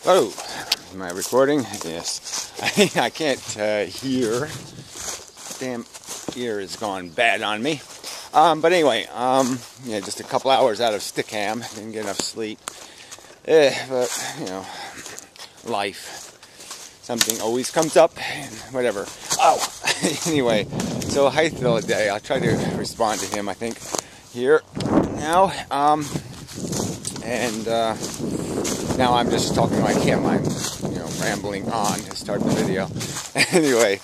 Oh, am I recording? Yes. I can't hear. Damn ear has gone bad on me. But anyway, yeah, just a couple hours out of Stickham. Didn't get enough sleep. But, you know, life. Something always comes up, and whatever. Oh, anyway, so Hythloday, I'll try to respond to him, I think, here now. Now I'm just talking like him. I'm, rambling on to start the video. Anyway,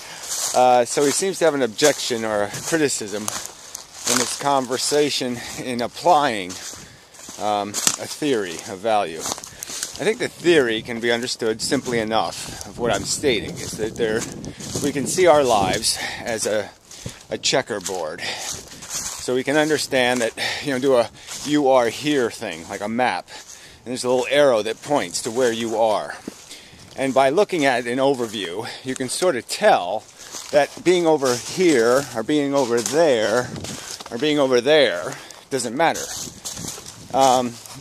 so he seems to have an objection or a criticism in this conversation in applying a theory of value. I think the theory can be understood simply enough of what I'm stating, is that we can see our lives as a checkerboard. So we can understand that, do a you are here thing, like a map. And there's a little arrow that points to where you are. And by looking at an overview, you can sort of tell that being over here, or being over there, or being over there doesn't matter.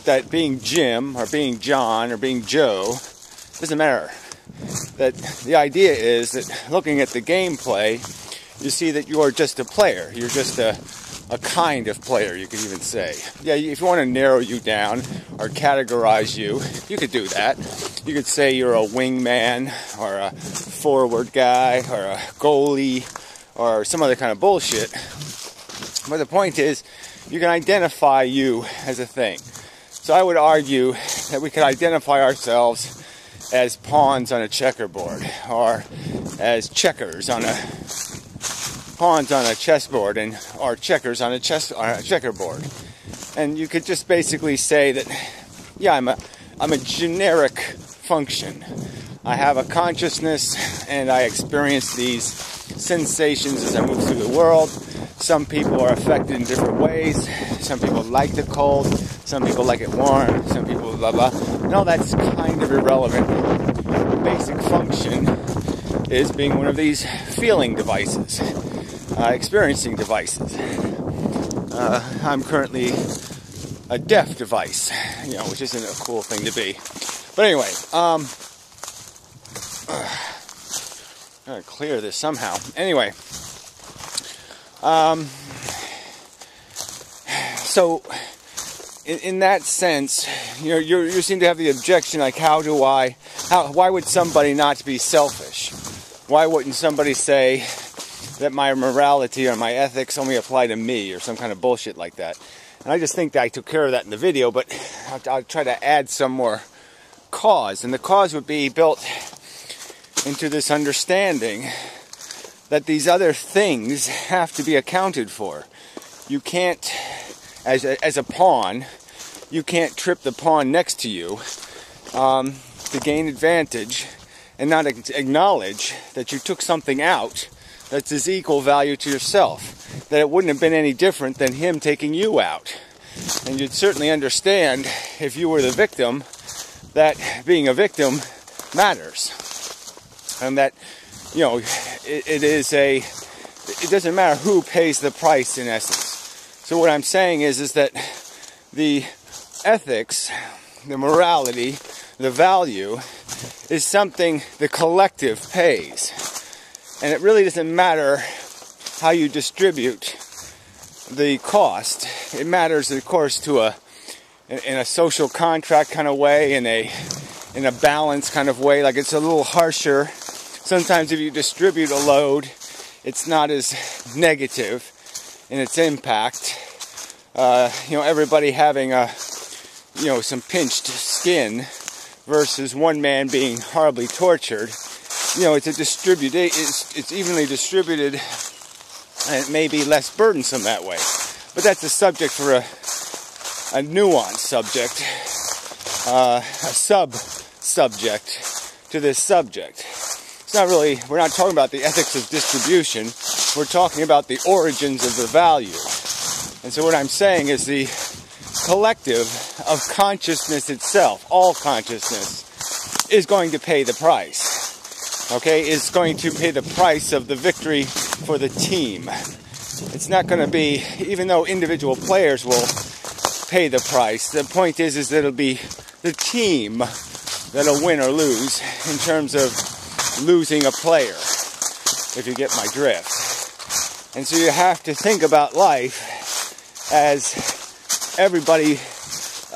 That being Jim, or being John, or being Joe doesn't matter. That the idea is that looking at the gameplay, you see that you are just a player. You're just a kind of player, you could even say. Yeah, if you want to narrow you down or categorize you, you could do that. You could say you're a wingman or a forward guy or a goalie or some other kind of bullshit. But the point is, you can identify you as a thing. So I would argue that we could identify ourselves as pawns on a checkerboard, or as checkers on a pawns on a chessboard, or checkers on a checkerboard. And you could just basically say that, yeah, I'm a generic function. I have a consciousness, and I experience these sensations as I move through the world. Some people are affected in different ways. Some people like the cold. Some people like it warm. Some people blah blah. And all that's kind of irrelevant. The basic function is being one of these feeling devices. Experiencing devices. I'm currently a deaf device, which isn't a cool thing to be. But anyway, I'm gonna clear this somehow. Anyway, so in that sense, you seem to have the objection, like, why would somebody not be selfish? Why wouldn't somebody say that my morality or my ethics only apply to me, or some kind of bullshit like that? And I just think that I took care of that in the video, but I'll try to add some more cause. And the cause would be built into this understanding that these other things have to be accounted for. You can't, as a pawn, you can't trip the pawn next to you to gain advantage and not acknowledge that you took something out that's as equal value to yourself, that it wouldn't have been any different than him taking you out. And you'd certainly understand, if you were the victim, that being a victim matters. And that, it doesn't matter who pays the price, in essence. So what I'm saying is that the ethics, the morality, the value is something the collective pays. And it really doesn't matter how you distribute the cost. It matters, of course, in a social contract kind of way, in a balanced kind of way. Like, it's a little harsher. Sometimes if you distribute a load, it's not as negative in its impact. Everybody having some pinched skin versus one man being horribly tortured. It's evenly distributed, and it may be less burdensome that way. But that's a subject for a nuanced subject, a sub-subject to this subject. It's not really, we're not talking about the ethics of distribution, we're talking about the origins of the value. And so what I'm saying is the collective of consciousness itself, all consciousness, is going to pay the price. Okay, is going to pay the price of the victory for the team. It's not going to be, even though individual players will pay the price, the point is that it'll be the team that'll win or lose in terms of losing a player, if you get my drift. And so you have to think about life as everybody.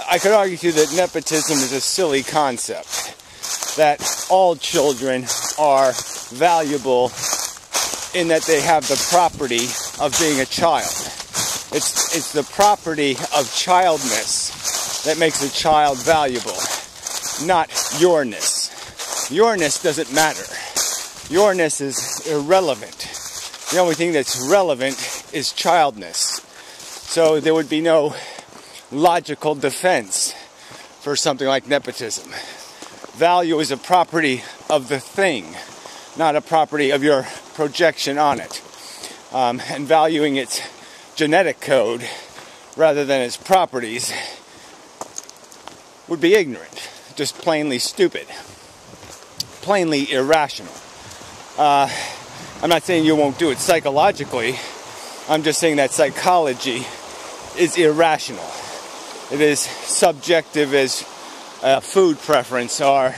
I could argue to you that nepotism is a silly concept, that all children are valuable in that they have the property of being a child. It's the property of childness that makes a child valuable, not yourness. Yourness doesn't matter. Yourness is irrelevant. The only thing that's relevant is childness. So there would be no logical defense for something like nepotism. Value is a property of the thing, not a property of your projection on it. And valuing its genetic code rather than its properties would be ignorant, just plainly stupid, plainly irrational. I'm not saying you won't do it psychologically. I'm just saying that psychology is irrational. It is subjective as food preference or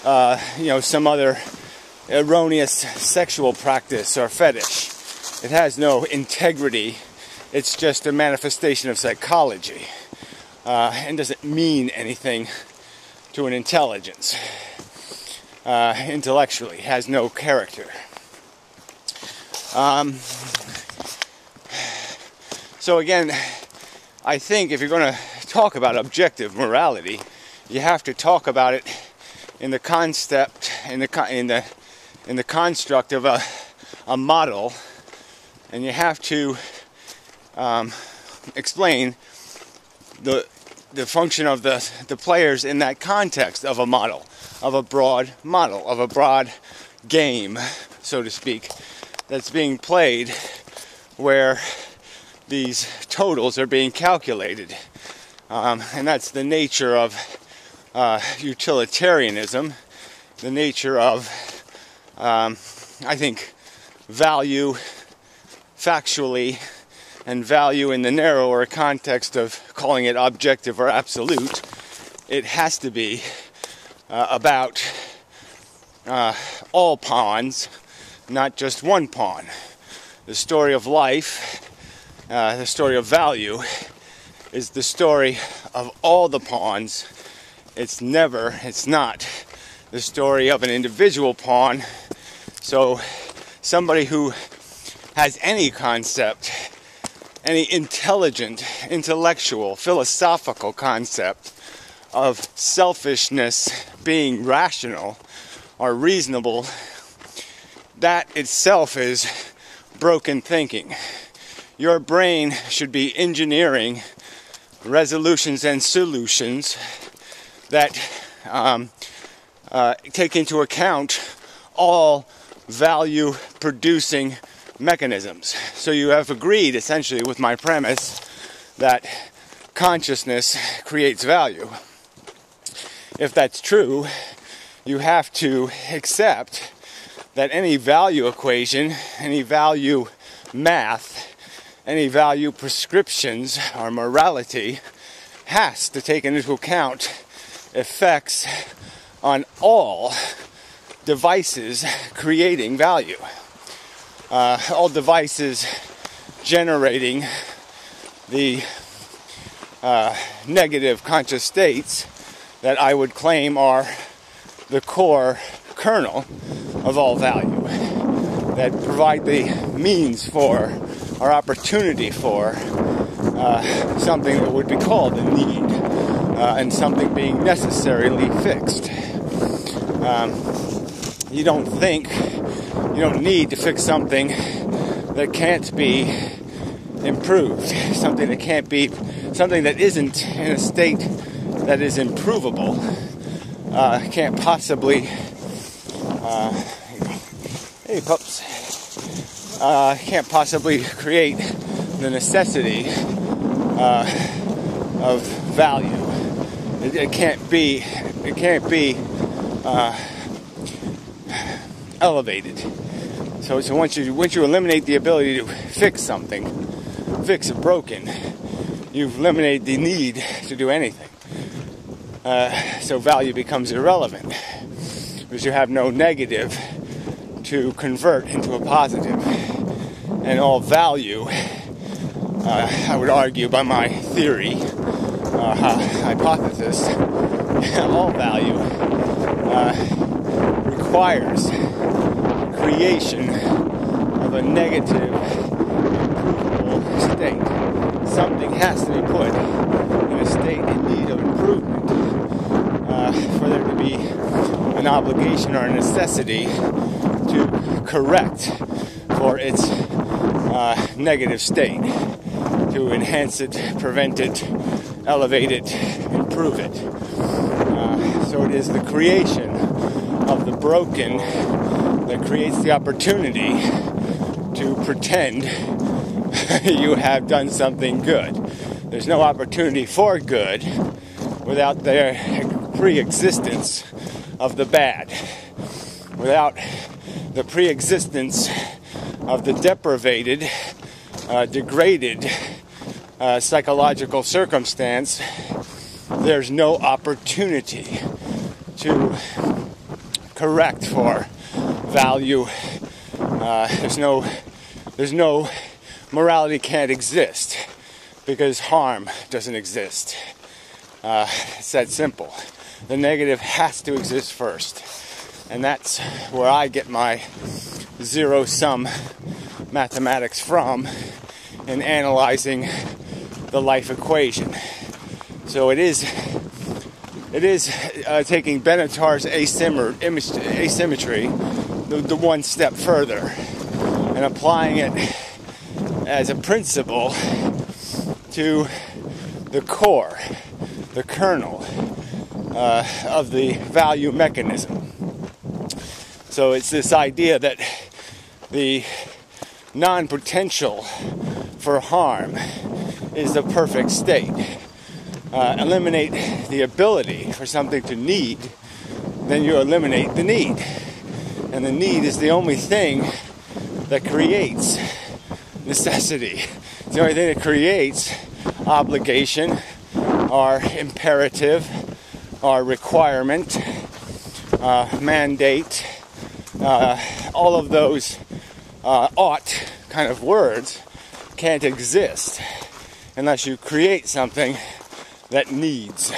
some other erroneous sexual practice or fetish. It has no integrity. It's just a manifestation of psychology and doesn't mean anything to an intelligence. Intellectually, has no character. So again, I think if you're going to talk about objective morality, you have to talk about it in the concept, in the construct of a model, and you have to explain the function of the players in that context of a model, of a broad game, so to speak, that's being played, where these totals are being calculated. And that's the nature of utilitarianism, the nature of, I think, value factually, and value in the narrower context of calling it objective or absolute. It has to be about all pawns, not just one pawn. The story of life, the story of value, is the story of all the pawns. It's not the story of an individual pawn. So somebody who has any concept, any intelligent, intellectual, philosophical concept of selfishness being rational or reasonable, that itself is broken thinking. Your brain should be engineering resolutions and solutions that take into account all value-producing mechanisms. So you have agreed essentially with my premise that consciousness creates value. If that's true, you have to accept that any value equation, any value math, any value prescriptions or morality has to take into account effects on all devices creating value. All devices generating the negative conscious states that I would claim are the core kernel of all value, that provide the means for or opportunity for something that would be called a need, and something being necessarily fixed. You don't need to fix something that can't be improved, something that isn't in a state that is improvable, can't possibly, hey pups, can't possibly create the necessity of value. It can't be elevated. So once you eliminate the ability to fix a broken, you've eliminated the need to do anything. So value becomes irrelevant because you have no negative to convert into a positive. And all value, I would argue by my theory, hypothesis, all value requires creation of a negative, improvable state. Something has to be put in a state in need of improvement for there to be an obligation or a necessity to correct for its negative state, to enhance it, prevent it, elevate it, improve it. So it is the creation of the broken that creates the opportunity to pretend you have done something good. There's no opportunity for good without the pre-existence of the bad, without the pre-existence of the deprivated, degraded psychological circumstance. There's no opportunity to correct for value. There's no morality can't exist because harm doesn't exist. It's that simple. The negative has to exist first, and that's where I get my zero-sum mathematics from in analyzing the life equation. So it is taking Benatar's asymmetry the one step further and applying it as a principle to the core, the kernel of the value mechanism. So it's this idea that the non-potential for harm is the perfect state. Eliminate the ability for something to need, then you eliminate the need. And the need is the only thing that creates necessity. It's the only thing that creates obligation, or imperative, or requirement, mandate. All of those ought kind of words can't exist unless you create something that needs,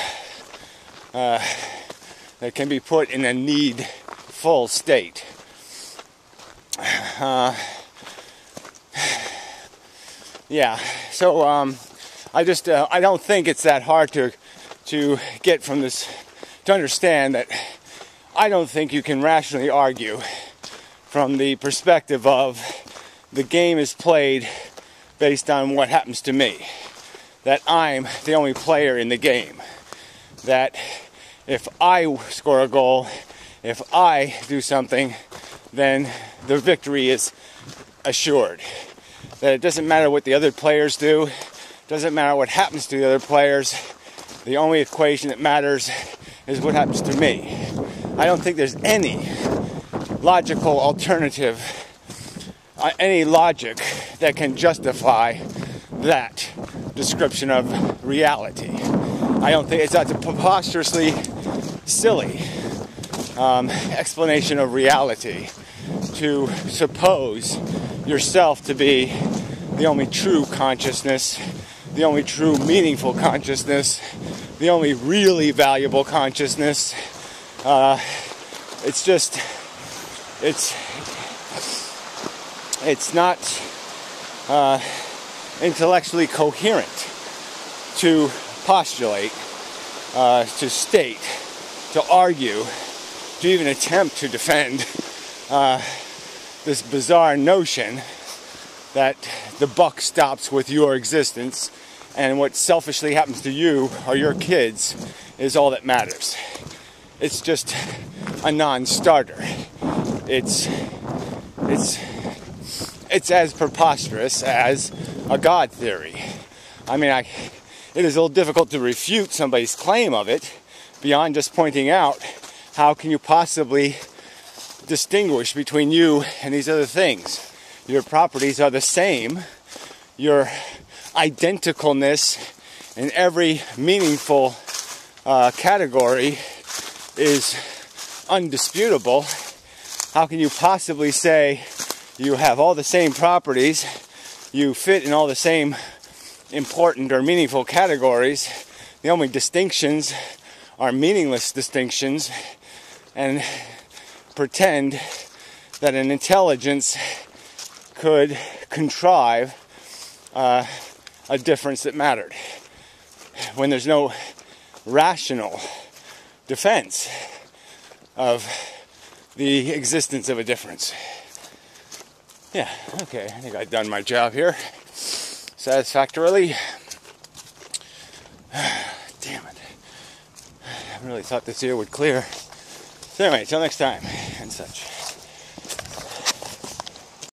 that can be put in a need-full state. Yeah, so I don't think it's that hard to get from this, to understand that I don't think you can rationally argue from the perspective of the game is played based on what happens to me. That I'm the only player in the game. That if I score a goal, if I do something, then the victory is assured. That it doesn't matter what the other players do, doesn't matter what happens to the other players, the only equation that matters is what happens to me. I don't think there's any logical alternative, any logic that can justify that description of reality. I don't think that's a preposterously silly explanation of reality to suppose yourself to be the only true consciousness, the only true meaningful consciousness, the only really valuable consciousness. It's not intellectually coherent to postulate, to state, to argue, to even attempt to defend this bizarre notion that the buck stops with your existence and what selfishly happens to you or your kids is all that matters. It's just a non-starter. It's as preposterous as a God theory. I mean, it is a little difficult to refute somebody's claim of it beyond just pointing out how can you possibly distinguish between you and these other things. Your properties are the same. Your identicalness in every meaningful category is undisputable, how can you possibly say you have all the same properties, you fit in all the same important or meaningful categories? The only distinctions are meaningless distinctions, and pretend that an intelligence could contrive a difference that mattered, when there's no rational defense of the existence of a difference. Yeah, okay, I think I've done my job here satisfactorily. Damn it. I really thought this here would clear. So anyway, till next time, and such.